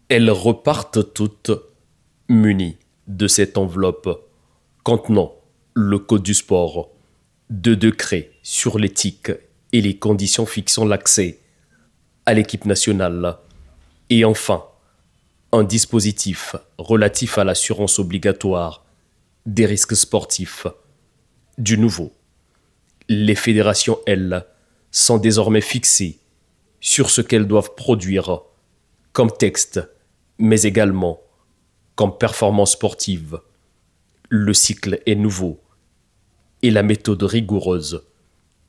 Elles repartent toutes munies de cette enveloppe contenant le code du sport, de décrets sur l'éthique et les conditions fixant l'accès à l'équipe nationale, et enfin un dispositif relatif à l'assurance obligatoire des risques sportifs. Du nouveau, les fédérations, elles, sont désormais fixées sur ce qu'elles doivent produire comme texte, mais également comme performance sportive. Le cycle est nouveau et la méthode rigoureuse,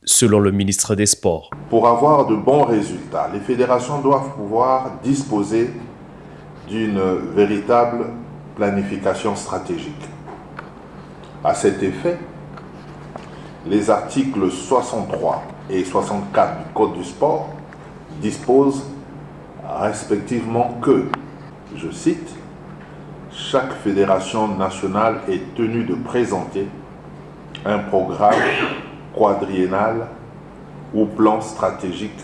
selon le ministre des Sports. Pour avoir de bons résultats, les fédérations doivent pouvoir disposer d'une véritable planification stratégique. À cet effet, les articles 63 et 64 du Code du sport disposent respectivement que, je cite, chaque fédération nationale est tenue de présenter un programme quadriennal ou plan stratégique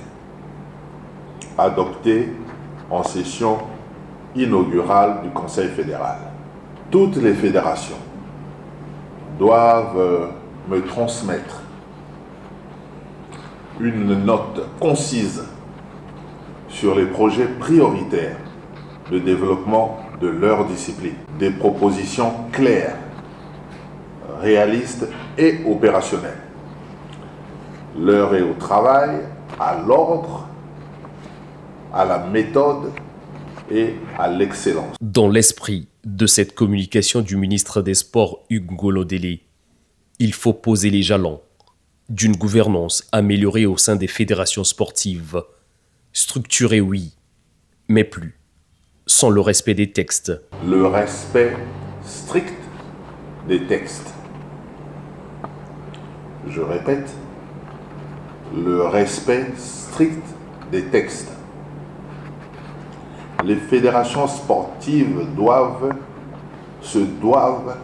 adopté en session inaugurale du Conseil fédéral. Toutes les fédérations doivent me transmettre une note concise sur les projets prioritaires de développement de leur discipline. Des propositions claires, réalistes et opérationnelles. L'heure est au travail, à l'ordre, à la méthode et à l'excellence. Dans l'esprit de cette communication du ministre des Sports Hugues Ngolo Délé, il faut poser les jalons d'une gouvernance améliorée au sein des fédérations sportives. Structurée, oui, mais plus sans le respect des textes. Le respect strict des textes. Je répète, le respect strict des textes. Les fédérations sportives se doivent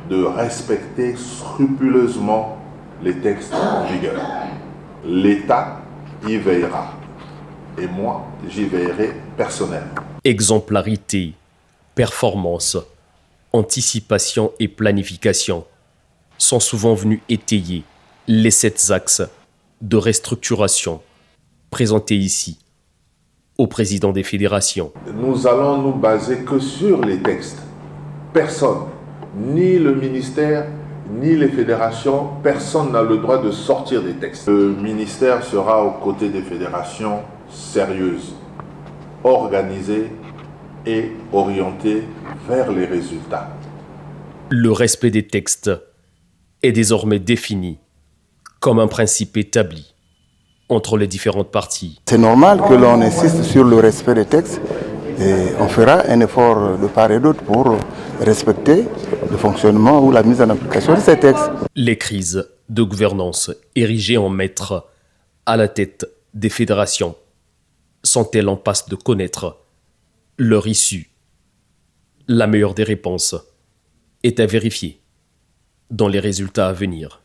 de respecter scrupuleusement les textes en vigueur. L'État y veillera. Et moi, j'y veillerai personnellement. Exemplarité, performance, anticipation et planification sont souvent venus étayer les 7 axes de restructuration présentés ici au président des fédérations. Nous allons nous baser que sur les textes. Personne, ni le ministère, ni les fédérations, personne n'a le droit de sortir des textes. Le ministère sera aux côtés des fédérations sérieuses, organisées et orientées vers les résultats. Le respect des textes est désormais défini comme un principe établi entre les différentes parties. C'est normal que l'on insiste sur le respect des textes et on fera un effort de part et d'autre pour respecter le fonctionnement ou la mise en application de ces textes. Les crises de gouvernance érigées en maître à la tête des fédérations sont-elles en passe de connaître leur issue? La meilleure des réponses est à vérifier dans les résultats à venir.